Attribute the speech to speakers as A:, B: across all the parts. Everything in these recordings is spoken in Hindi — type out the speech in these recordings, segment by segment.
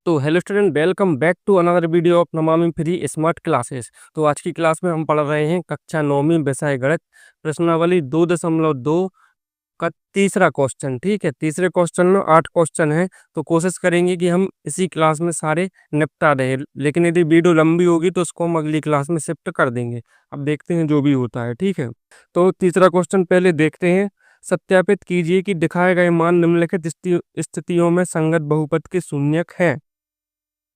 A: तो hello student, welcome back to another video of Namami free smart classes. तो आज की क्लास में हम पढ़ रहे हैं कक्षा 9वीं विषय गणित प्रश्नावली 2.2 का तीसरा क्वेश्चन। ठीक है, तीसरे क्वेश्चन में 8 क्वेश्चन है, तो कोशिश करेंगे कि हम इसी क्लास में सारे निपटा दें। लेकिन यदि वीडियो लंबी होगी तो उसको हम अगली क्लास में शिफ्ट कर देंगे। अब देखते हैं जो भी होता है। ठीक है, तो तीसरा क्वेश्चन पहले देखते हैं। सत्यापित कीजिए कि दिखाए गए मान निम्नलिखित स्थितियों में संगत बहुपद के शून्यक हैं।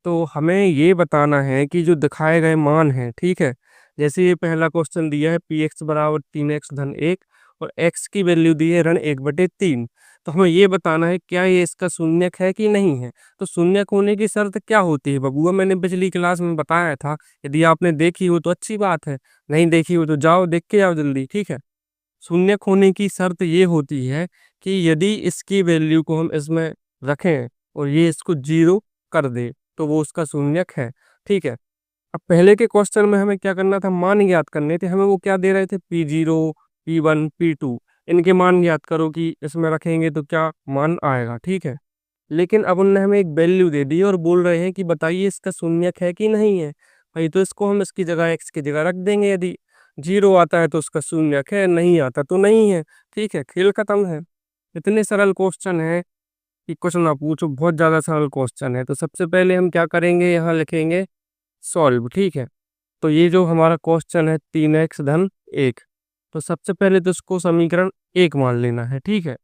A: तो हमें ये बताना है कि जो दिखाए गए मान हैं, ठीक है, जैसे ये पहला क्वेश्चन दिया है पी एक्स बराबर 3x धन 1 और x की वैल्यू दी है ऋण 1/3। तो हमें ये बताना है क्या ये इसका शून्यक है कि नहीं है। तो शून्यक होने की शर्त क्या होती है बबुआ, मैंने पिछली क्लास में बताया था। यदि आपने देखी हो तो अच्छी बात है, नहीं देखी हो तो जाओ देख के आओ जल्दी। ठीक है, शून्यक होने की शर्त ये होती है कि यदि इसकी वैल्यू को हम इसमें रखें और ये इसको 0 कर दे तो वो उसका शून्यक है। ठीक है, अब पहले के क्वेश्चन में हमें क्या करना था, मान ज्ञात करने थे। हमें वो क्या दे रहे थे, P0 P1 P2, इनके मान ज्ञात करो कि इसमें रखेंगे तो क्या मान आएगा। ठीक है, लेकिन अब उन्होंने हमें एक वैल्यू दे दी और बोल रहे हैं कि बताइए इसका शून्यक है कि नहीं है। भाई तो इसको हम इसकी जगह x की जगह रख देंगे। यदि 0 आता है तो उसका शून्यक है, नहीं आता तो नहीं है। ठीक है, खेल खत्म है। इतने सरल क्वेश्चन है कि कुछ ना पूछो, बहुत ज़्यादा सरल क्वेश्चन है। तो सबसे पहले हम क्या करेंगे, यहाँ लिखेंगे सॉल्व। ठीक है, तो ये जो हमारा क्वेश्चन है 3x धन 1, तो सबसे पहले तो इसको समीकरण 1 मान लेना है। ठीक है,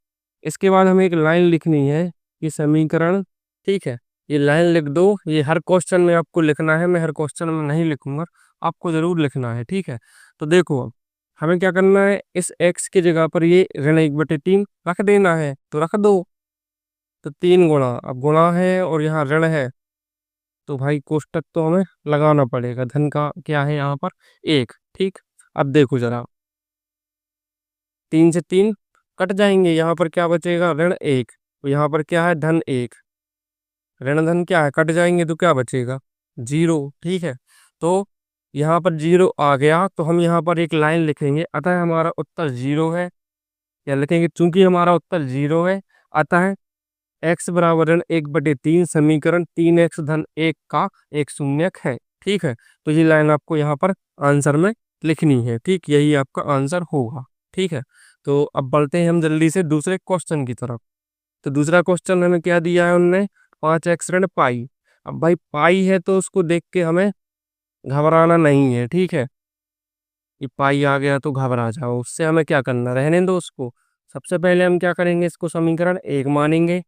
A: इसके बाद हमें एक लाइन लिखनी है कि समीकरण, ठीक है, ये लाइन लिख दो। ये हर क्वेश्चन में आपको लिखना है, मैं हर क्वेश्चन में नहीं लिखूंगा, आपको जरूर लिखना है। ठीक है, तो देखो अब हमें क्या करना है, इस x की जगह पर ये ऋण 1/3 रख देना है, तो रख दो। तो 3 गुणा, अब गुणा है और यहाँ ऋण है, तो भाई कोष्टक तो हमें लगाना पड़ेगा। धन का क्या है यहाँ पर 1। ठीक, अब देखो जरा, 3 से 3 कट जाएंगे, यहाँ पर क्या बचेगा, ऋण 1। तो यहाँ पर क्या है, धन 1, ऋण धन क्या है, कट जाएंगे तो क्या बचेगा, 0। ठीक है, तो यहाँ पर 0 आ गया, तो हम यहाँ पर एक लाइन लिखेंगे, अतः हमारा उत्तर 0 है। या लिखेंगे चूंकि हमारा उत्तर 0 है, अतः x बराबर ऋण 1/3 समीकरण 3x धन 1 का एक शून्यक है। ठीक है, तो ये लाइन आपको यहाँ पर आंसर में लिखनी है। ठीक, यही आपका आंसर होगा। ठीक है, तो अब बढ़ते हैं हम जल्दी से दूसरे क्वेश्चन की तरफ। तो दूसरा क्वेश्चन हमें क्या दिया है उनने, 5x ऋण पाई। अब भाई पाई है तो उसको देख के हमें घबराना नहीं है। ठीक है, ये पाई आ गया तो घबरा जाओ, उससे हमें क्या करना, रहने दो उसको। सबसे पहले हम क्या करेंगे, इसको समीकरण 1 मानेंगे।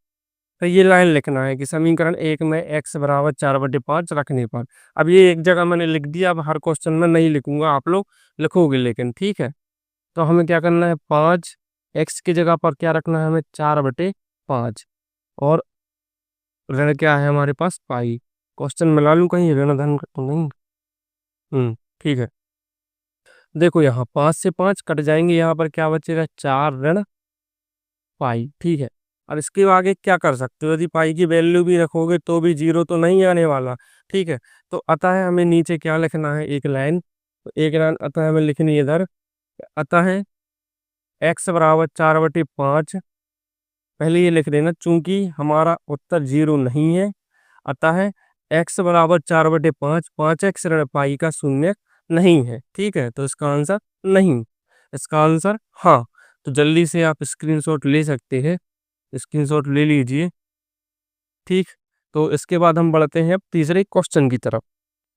A: तो ये लाइन लिखना है कि समीकरण 1 में x बराबर 4/5 रखने पर। अब ये एक जगह मैंने लिख दिया, अब हर क्वेश्चन में नहीं लिखूंगा, आप लोग लिखोगे लेकिन। ठीक है, तो हमें क्या करना है, 5 x की जगह पर क्या रखना है, हमें 4/5 और ऋण क्या है हमारे पास, पाई। क्वेश्चन मिला लूं कहीं, ऋण धन तो नहीं। ठीक है, देखो यहाँ 5 से 5 कट जाएंगे, यहाँ पर क्या बचेगा, 4 ऋण पाई। ठीक है, और इसके आगे क्या कर सकते हो, यदि पाई की वैल्यू भी रखोगे तो भी 0 तो नहीं आने वाला। ठीक है, तो अतः हमें नीचे क्या लिखना है, एक लाइन। तो एक लाइन अतः हमें लिखनी है इधर, अतः x बराबर 4/5। पहले ये लिख देना, चूंकि हमारा उत्तर 0 नहीं है, अतः x बराबर 4/5, 5x ऋण पाई का शून्य नहीं है। ठीक है, तो इसका आंसर नहीं, इसका आंसर हाँ। तो जल्दी से आप स्क्रीनशॉट ले सकते हैं, स्क्रीनशॉट ले लीजिए। ठीक, तो इसके बाद हम बढ़ते हैं अब तीसरे क्वेश्चन की तरफ।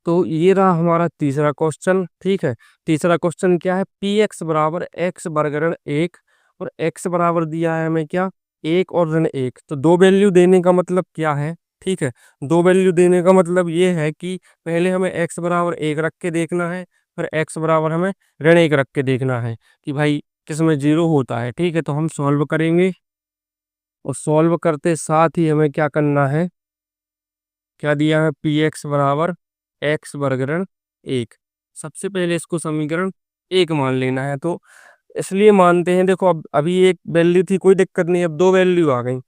A: तो ये रहा हमारा तीसरा क्वेश्चन। ठीक है, तीसरा क्वेश्चन क्या है, पी एक्स बराबर एक्स वर्ग ऋण 1 और x बराबर दिया है हमें क्या, 1 और ऋण 1। तो दो वैल्यू देने का मतलब क्या है, ठीक है, दो वैल्यू देने का मतलब ये है कि पहले हमें x बराबर 1 रख के देखना है, फिर x बराबर हमें ऋण 1 रख के देखना है कि भाई किसमें 0 होता है। ठीक है, तो हम सॉल्व करेंगे और सॉल्व करते साथ ही हमें क्या करना है, क्या दिया है, पी एक्स बराबर एक्स वर्ग ऋण 1। सबसे पहले इसको समीकरण 1 मान लेना है। तो इसलिए मानते हैं, देखो अब अभी एक वैल्यू थी, कोई दिक्कत नहीं, अब दो वैल्यू आ गई।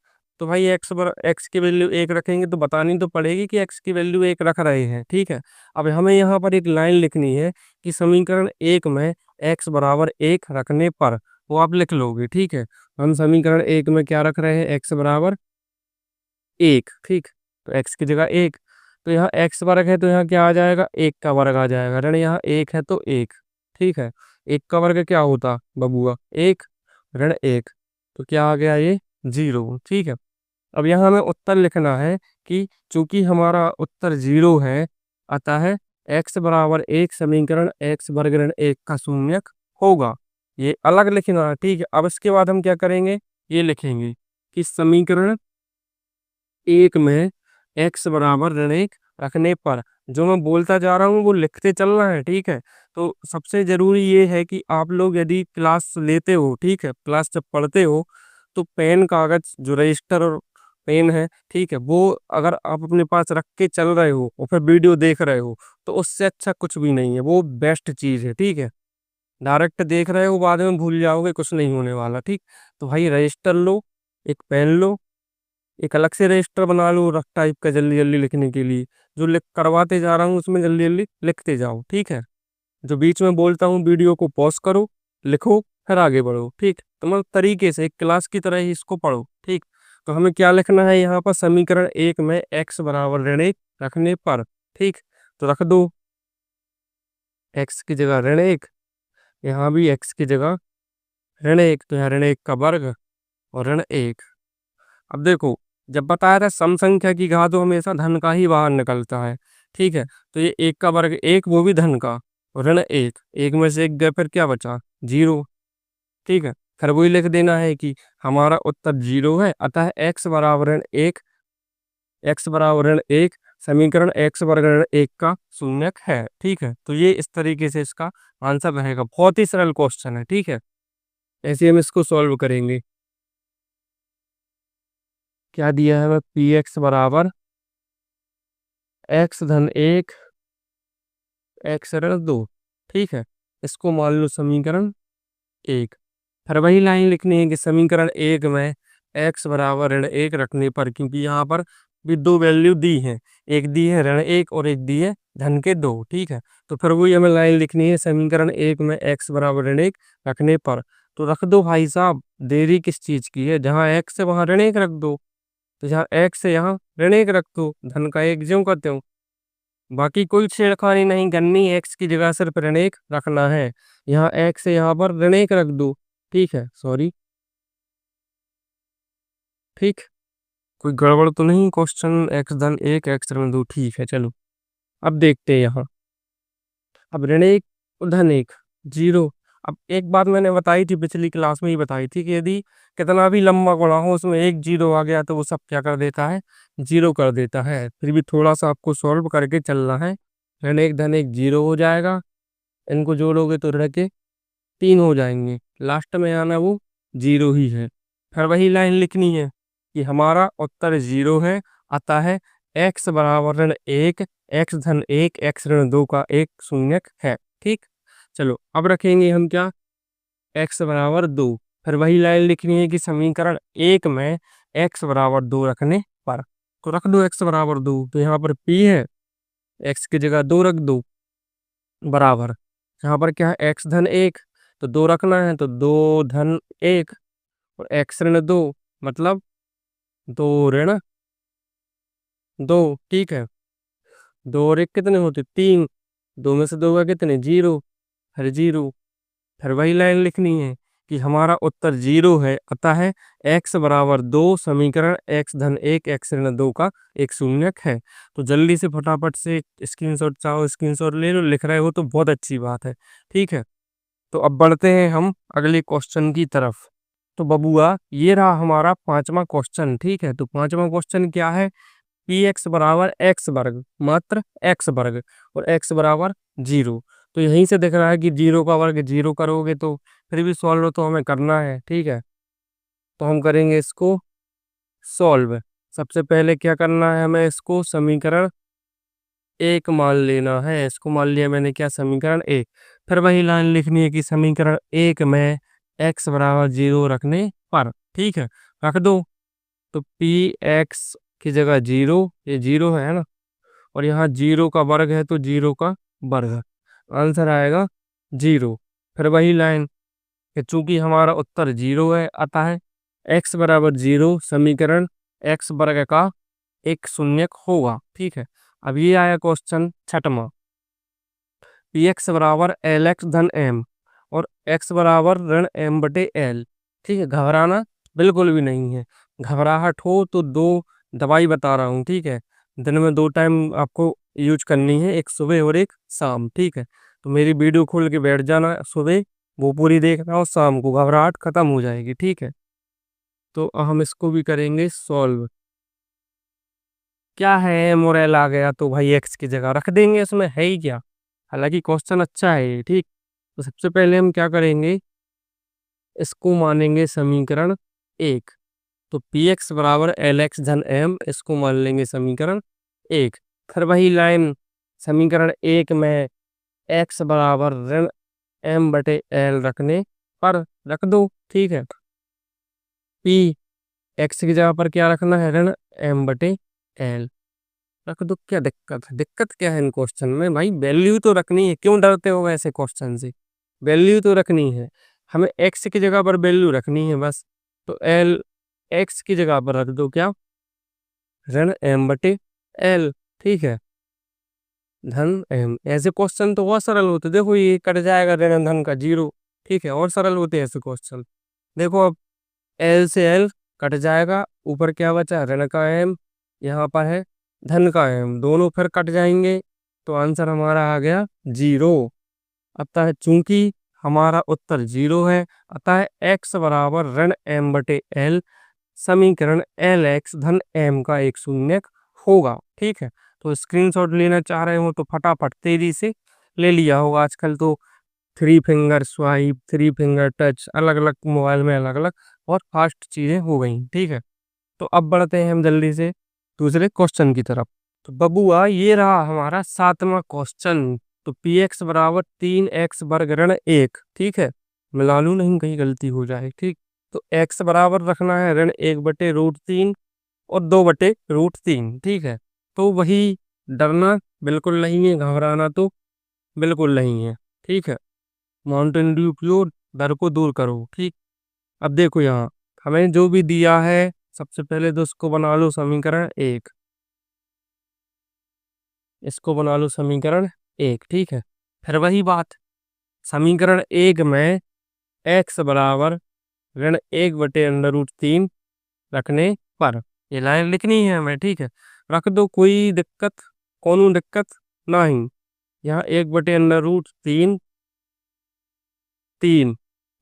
A: तो भाई एक्स की वैल्यू 1 रखेंगे तो बतानी तो पड़ेगी कि एक्स की वैल्यू 1 रख रहे हैं। ठीक है, अब हमें यहाँ पर एक लाइन लिखनी है कि समीकरण 1 में एक्स बराबर 1 रखने पर, वो आप लिख लोगे। ठीक है, हम समीकरण 1 में क्या रख रहे हैं, एक्स बराबर 1। ठीक, तो x की जगह 1। तो यहाँ x वर्ग है तो यहाँ क्या आ जाएगा, 1 का वर्ग आ जाएगा। ऋण यहाँ 1 है तो 1, ठीक है। 1 का वर्ग क्या होता बबुआ, 1, ऋण 1, तो क्या आ गया ये 0, ठीक है। अब यहाँ हमें उत्तर लिखना है कि चूंकि हमारा उत्तर 0 है, अतः x बराबर 1 समीकरण x वर्ग ऋण 1 का शून्यक होगा। ये अलग लिखना है, ठीक है। अब इसके बाद हम क्या करेंगे, ये लिखेंगे कि समीकरण 1 में x बराबर ऋण 1 रखने पर, जो मैं बोलता जा रहा हूँ वो लिखते चलना है, ठीक है। तो सबसे जरूरी ये है कि आप लोग यदि क्लास लेते हो, ठीक है, क्लास जब पढ़ते हो तो पेन कागज जो रजिस्टर और पेन है, ठीक है, वो अगर आप अपने पास रख के चल रहे हो और फिर वीडियो देख रहे हो तो उससे अच्छा कुछ भी नहीं है, वो बेस्ट चीज है, ठीक है। डायरेक्ट देख रहे हो बाद में भूल जाओगे, कुछ नहीं होने वाला, ठीक। तो भाई रजिस्टर लो, एक पेन लो, एक अलग से रजिस्टर बना लो रफ टाइप का जल्दी जल्दी लिखने के लिए। जो लिख करवाते जा रहा हूँ उसमें जल्दी जल्दी लिखते जाओ, ठीक है। जो बीच में बोलता हूँ वीडियो को पॉज करो, लिखो, फिर आगे बढ़ो, ठीक। तो मतलब तरीके से एक क्लास की तरह ही इसको पढ़ो, ठीक। तो हमें क्या लिखना है यहाँ पर, समीकरण 1 में x बराबर ऋण 1 रखने पर, ठीक। तो रख दो x की जगह ऋण 1, यहाँ भी x की जगह ऋण 1, तो यहाँ ऋण 1 का वर्ग और ऋण 1। अब देखो, जब बताया था सम संख्या की घात तो हमेशा धन का ही बाहर निकलता है, ठीक है। तो ये 1 का वर्ग 1, वो भी धन का, और ऋण 1, 1 में से 1 गया, फिर क्या बचा 0, ठीक है। फिर वही लिख देना है कि हमारा उत्तर 0 है, अतः x बराबर ऋण 1, x बराबर ऋण 1 समीकरण x वर्ग ऋण 1 का शून्यक है, ठीक है। तो ये इस तरीके से इसका आंसर रहेगा। बहुत ही सरल क्वेश्चन है, ठीक है। ऐसे हम इसको सॉल्व करेंगे। क्या दिया है, पी एक्स बराबर x धन 1 x ऋण 2, ठीक है। इसको मान लो समीकरण 1। फिर वही लाइन लिखनी है कि समीकरण 1 में x बराबर ऋण 1 रखने पर, क्योंकि यहाँ पर भी दो वैल्यू दी हैं, एक दी है ऋण 1 और एक दी है धन के 2, ठीक है। तो फिर वही हमें लाइन लिखनी है, समीकरण 1 में x बराबर ऋण 1 रखने पर। तो रख दो भाई साहब, देरी किस चीज की है, जहाँ x है वहां ऋण 1 रख दो, तो जहाँ x है यहाँ ऋण 1 रख दो, धन का 1 ज्यों का त्यों। बाकी कोई छेड़खानी नहीं करनी, एक्स की जगह सिर्फ ऋण 1 रखना है। यहाँ एक्स है, यहाँ पर ऋण 1 रख दो, ठीक है, सॉरी, ठीक। कोई गड़बड़ तो नहीं, क्वेश्चन x धन 1 x ऋण 2, ठीक है। चलो अब देखते हैं यहाँ। अब ऋण 1 और धन 1 0। अब एक बात मैंने बताई थी, पिछली क्लास में ही बताई थी कि यदि कितना भी लंबा गुणा हो उसमें एक 0 आ गया तो वो सब क्या कर देता है, 0 कर देता है। फिर भी थोड़ा सा आपको सॉल्व करके चलना है। ऋण 1 धन 1 0 हो जाएगा, इनको जोड़ोगे तो ऋण के 3 हो जाएंगे, लास्ट में आना वो 0 ही है। फिर वही लाइन लिखनी है कि हमारा उत्तर 0 है, अतः है x बराबर ऋण 1 x धन 1 x ऋण 2 का एक शून्यक है, ठीक। चलो अब रखेंगे हम क्या, x बराबर 2। फिर वही लाइन लिखनी है कि समीकरण 1 में x बराबर 2 रखने पर, तो रख दो x बराबर 2, तो यहाँ पर p है, x की जगह 2 रख दो, बराबर यहाँ पर क्या है x धन 1, तो 2 रखना है, तो 2 धन 1 और x ऋण 2, मतलब 2 ऋण 2, ठीक है। 2 और 1 कितने होते 3, 2 में से 2 का कितने 0, फिर 0। फिर वही लाइन लिखनी है कि हमारा उत्तर 0 है, अतः है x बराबर 2 समीकरण x धन 1 x ऋण 2 का एक शून्यक है। तो जल्दी से फटाफट से स्क्रीनशॉट चाहो स्क्रीनशॉट ले लो, लिख रहे हो तो बहुत अच्छी बात है, ठीक है। तो अब बढ़ते हैं हम अगले क्वेश्चन की तरफ। तो बबुआ ये रहा हमारा पांचवा क्वेश्चन, ठीक है। तो पांचवा क्वेश्चन क्या है, पी एक्स बराबर एक्स वर्ग, मात्र एक्स वर्ग, और एक्स बराबर 0। तो यहीं से दिख रहा है कि 0 का वर्ग 0 करोगे तो फिर भी सॉल्व तो हमें करना है, ठीक है। तो हम करेंगे इसको सॉल्व। सबसे पहले क्या करना है, हमें इसको समीकरण 1 मान लेना है। इसको मान लिया मैंने क्या, समीकरण 1। फिर वही लाइन लिखनी है कि समीकरण 1 में x बराबर 0 रखने पर, ठीक है, रख दो। तो पी एक्स की जगह 0, ये 0 है ना, और यहाँ 0 का वर्ग है तो 0 का वर्ग, आंसर आएगा 0। फिर वही लाइन कि चूंकि हमारा उत्तर 0 है, अतः है x बराबर 0 समीकरण x वर्ग का एक शून्यक होगा। ठीक है, अब ये आया क्वेश्चन छठवां, पी एक्स बराबर एल एक्स धन एम और एक्स बराबर ऋण एम बटे एल। ठीक है, घबराना बिल्कुल भी नहीं है। घबराहट हो तो दो दवाई बता रहा हूँ। ठीक है, दिन में दो टाइम आपको यूज करनी है, एक सुबह और एक शाम। ठीक है, तो मेरी वीडियो खोल के बैठ जाना सुबह, वो पूरी देखना और शाम को घबराहट खत्म हो जाएगी। ठीक है, तो हम इसको भी करेंगे सॉल्व। क्या है, मोरेल आ गया तो भाई एक्स की जगह रख देंगे, इसमें है ही क्या। हालांकि क्वेश्चन अच्छा है ये। ठीक, तो सबसे पहले हम क्या करेंगे, इसको मानेंगे समीकरण एक। तो पी एक्स बराबर एल एक्स धन एम, इसको मान लेंगे समीकरण एक। फिर वही लाइन समीकरण एक में एक्स बराबर ऋण एम बटे एल रखने पर रख दो। ठीक है, पी एक्स की जगह पर क्या रखना है, ऋण एम बटे एल रख दो। क्या दिक्कत है, दिक्कत क्या है इन क्वेश्चन में भाई, वैल्यू तो रखनी है, क्यों डरते हो ऐसे क्वेश्चन से। वैल्यू तो रखनी है, हमें एक्स की जगह पर वैल्यू रखनी है बस। तो एल एक्स की जगह पर रख दो क्या, ऋण एम बटे एल। ठीक है, धन एम। ऐसे क्वेश्चन तो बहुत सरल होते, देखो ये कट जाएगा ऋण धन का जीरो। ठीक है, और सरल होते हैं ऐसे क्वेश्चन। देखो अब एल से एल कट जाएगा, ऊपर क्या बचा, ऋण का एम, यहाँ पर है धन का एम, दोनों फिर कट जाएंगे, तो आंसर हमारा आ गया जीरो। अतः चूंकि हमारा उत्तर जीरो है, अतः एक्स बराबर ऋण एम बटे एल समीकरण एल एक्स धन एम का एक शून्यक होगा। ठीक है, तो स्क्रीनशॉट लेना चाह रहे हो तो फटाफट तेजी से ले लिया होगा। आजकल तो three finger swipe, three finger touch, अलग अलग मोबाइल में अलग अलग और फास्ट चीजें हो गई। ठीक है, तो अब बढ़ते हैं हम जल्दी से दूसरे क्वेश्चन की तरफ। तो बबुआ ये रहा हमारा सातवां क्वेश्चन। तो पी एक्स बराबर 3x वर्ग ऋण एक। ठीक है, मिला लूं नहीं कहीं गलती हो जाए। ठीक, तो x बराबर रखना है ऋण एक बटे रूट तीन और दो बटे रूट तीन। ठीक है, तो वही डरना बिल्कुल नहीं है, घबराना तो बिल्कुल नहीं है। ठीक है, माउंटेन ड्यू पियो, डर को दूर करो। ठीक, अब देखो यहाँ हमें जो भी दिया है, सबसे पहले तो उसको बना लो समीकरण एक, इसको बना लो समीकरण एक। ठीक है, फिर वही बात, समीकरण एक में एक्स बराबर ऋण एक बटे अंडर रूट तीन रखने पर ये लाइन लिखनी है हमें। ठीक है, रख दो, कोई दिक्कत, कोनो दिक्कत नहीं। यहाँ एक बटे अंडर रूट तीन, तीन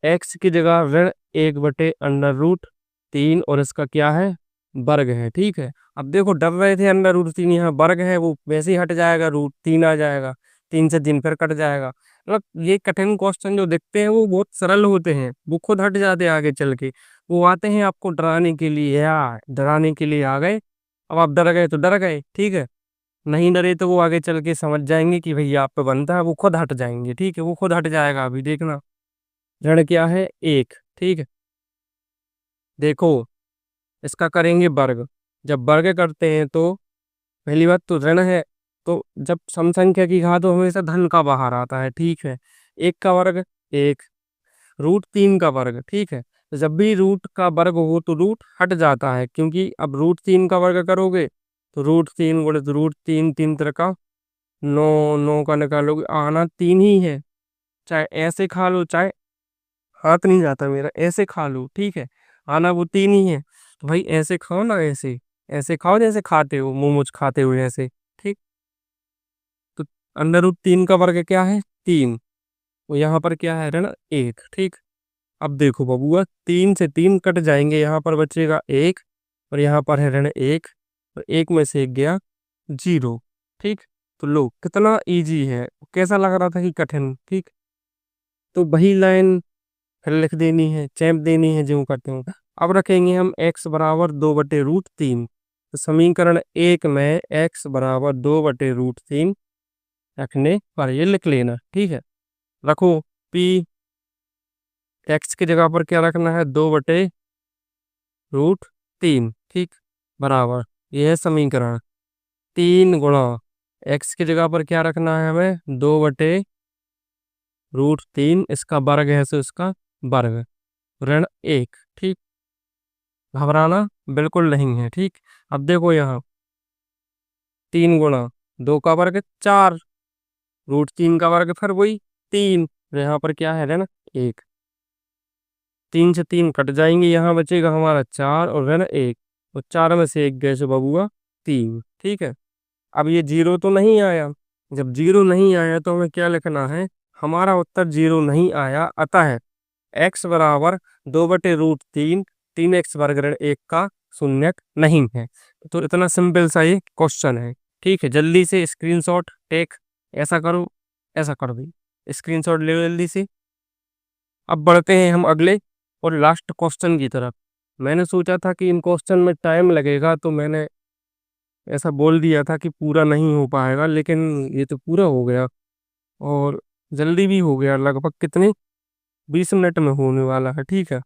A: एक्स की जगह ऋण एक बटे अंडर रूट तीन और इसका क्या है, वर्ग है। ठीक है, अब देखो डर रहे थे अंडर रूट तीन, यहाँ वर्ग है, वो वैसे ही हट जाएगा, रूट तीन आ जाएगा, तीन से तीन फिर कट जाएगा। मतलब ये कठिन क्वेश्चन जो दिखते हैं वो बहुत सरल होते हैं, वो खुद हट जाते हैं आगे चल के। वो आते हैं आपको डराने के लिए, या डराने के लिए आ गए। अब आप डर गए तो डर गए। ठीक है, नहीं डरे तो वो आगे चल के समझ जाएंगे कि भैया आप पे बनता है, वो खुद हट जाएंगे। ठीक है, वो खुद हट जाएगा, अभी देखना। ऋण क्या है, एक। ठीक है, देखो इसका करेंगे वर्ग। जब वर्ग करते हैं तो पहली बात तो ऋण है, तो जब सम संख्या की घात तो हमेशा धन का बाहर आता है। ठीक है, एक का वर्ग एक, रूट तीन का वर्ग। ठीक है, तो जब भी रूट का वर्ग हो तो रूट हट जाता है, क्योंकि अब रूट तीन का वर्ग करोगे तो रूट तीन गुणित रूट तीन, तीन तरह का नौ, नौ का निकालोगे आना तीन ही है। चाहे ऐसे खा लो, चाहे हाथ नहीं जाता मेरा, ऐसे खा लो। ठीक है, आना वो तीन ही है। तो भाई ऐसे खाओ ना, ऐसे ऐसे खाओ जैसे खाते हो मोमोज खाते हुए ऐसे। ठीक, तो अंडर रूट तीन का वर्ग क्या है, तीन, और यहाँ पर क्या है, ऋण एक। ठीक, अब देखो बबुआ, तीन से तीन कट जाएंगे, यहाँ पर बचेगा एक और यहाँ पर है ऋण एक, और एक में से एक गया जीरो। ठीक, तो लो कितना इजी है, कैसा लग रहा था कि कठिन। ठीक, तो वही लाइन फिर लिख देनी है, चैप देनी है जो करते हो। अब रखेंगे हम x बराबर दो बटे रूट तीन। तो समीकरण एक में x बराबर दो बटे रूट तीन रखने पर ये लिख लेना। ठीक है, रखो p, x की जगह पर क्या रखना है, दो बटे रूट तीन। ठीक, बराबर ये है समीकरण तीन गुणा x की जगह पर क्या रखना है हमें, दो बटे रूट तीन, इसका वर्ग है तो इसका वर्ग, ऋण एक। ठीक, घबराना बिल्कुल नहीं है। ठीक, अब देखो यहाँ 3 गुणा 2 का वर्ग 4, रूट 3 का वर्ग फिर वही 3, यहाँ पर क्या है ना 1, 3 से 3 कट जाएंगे, यहाँ बचेगा हमारा 4 और है ना 1, और 4 में से 1 गए से बबुआ 3। ठीक है, अब ये जीरो तो नहीं आया, जब जीरो नहीं आया तो हमें क्या लिखना है, हमारा उत्तर जीरो नहीं आया, अतः x बराबर 2/√3, 3x वर्ग ऋण 1 का शून्यक नहीं है। तो इतना सिंपल सा ये क्वेश्चन है। ठीक है, जल्दी से स्क्रीनशॉट टेक, ऐसा करो, ऐसा कर दो, स्क्रीनशॉट ले लो जल्दी से। अब बढ़ते हैं हम अगले और लास्ट क्वेश्चन की तरफ। मैंने सोचा था कि इन क्वेश्चन में टाइम लगेगा, तो मैंने ऐसा बोल दिया था कि पूरा नहीं हो पाएगा, लेकिन ये तो पूरा हो गया और जल्दी भी हो गया, लगभग कितने 20 मिनट में होने वाला है। ठीक है,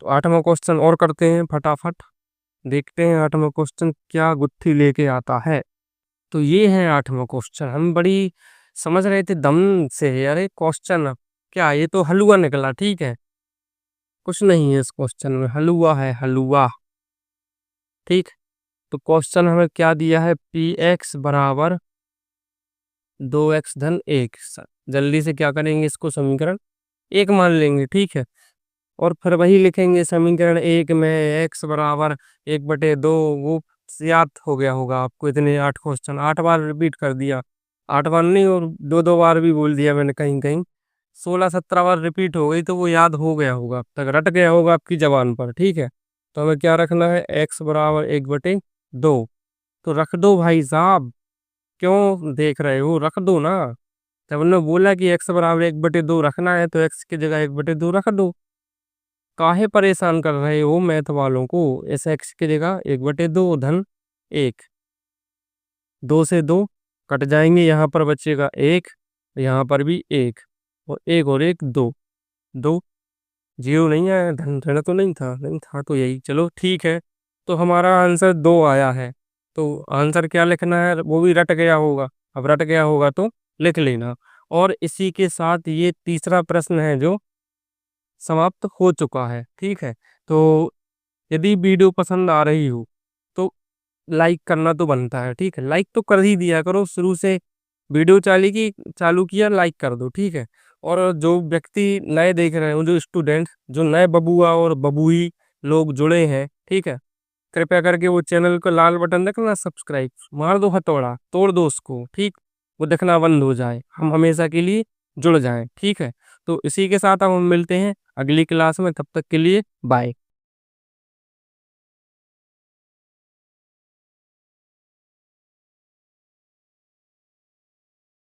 A: तो 8वां क्वेश्चन और करते हैं फटाफट, देखते हैं 8वां क्वेश्चन क्या गुत्थी लेके आता है। तो ये है 8वां क्वेश्चन, हम बड़ी समझ रहे थे दम से, अरे क्वेश्चन क्या, ये तो हलवा निकला। ठीक है, कुछ नहीं है इस क्वेश्चन में, हलवा है, हलवा। ठीक, तो क्वेश्चन हमें क्या दिया है, पी एक्स बराबर 2x धन 1। जल्दी से क्या करेंगे, इसको समीकरण 1 मान लेंगे। ठीक है, और फिर वही लिखेंगे समीकरण 1 में x बराबर 1/2, वो याद हो गया होगा आपको, इतने 8 क्वेश्चन 8 बार रिपीट कर दिया, 8 बार नहीं और 2-2 बार भी बोल दिया मैंने, कहीं कहीं 16-17 बार रिपीट हो गई, तो वो याद हो गया होगा, अब तक रट गया होगा आपकी जबान पर। ठीक है, तो हमें क्या रखना है, x बराबर 1/2, तो रख दो भाई साहब, क्यों देख रहे हो, रख दो ना। जब उन्होंने बोला कि x बराबर 1/2 रखना है, तो x की जगह 1/2 रख दो, काहे परेशान कर रहे हो मैथ वालों को। इस x की जगह 1/2 धन 1, 2 से 2 कट जाएंगे, यहाँ पर बचेगा 1, यहाँ पर भी 1, और 1 और 1 2, 2 जीरो नहीं आया, धन धन तो नहीं था, नहीं था तो यही, चलो ठीक है। तो हमारा आंसर 2 आया है, तो आंसर क्या लिखना है, वो भी रट गया होगा, अब रट गया होगा तो लिख लेना। और इसी के साथ ये तीसरा प्रश्न है जो समाप्त हो चुका है। ठीक है, तो यदि वीडियो पसंद आ रही हो तो लाइक करना तो बनता है। ठीक है, लाइक तो कर ही दिया करो, शुरू से वीडियो चालू किया लाइक कर दो। ठीक है, और जो व्यक्ति नए देख रहे हो, जो स्टूडेंट, जो नए बबुआ और बबुई लोग जुड़े हैं, ठीक है, कृपया करके वो चैनल को लाल बटन देखना सब्सक्राइब, मार दो हथौड़ा, तोड़ दो उसको। ठीक, वो देखना बंद हो जाए, हम हमेशा के लिए जुड़ जाएं। ठीक है, तो इसी के साथ अब हम मिलते हैं अगली क्लास में, तब तक के लिए बाय।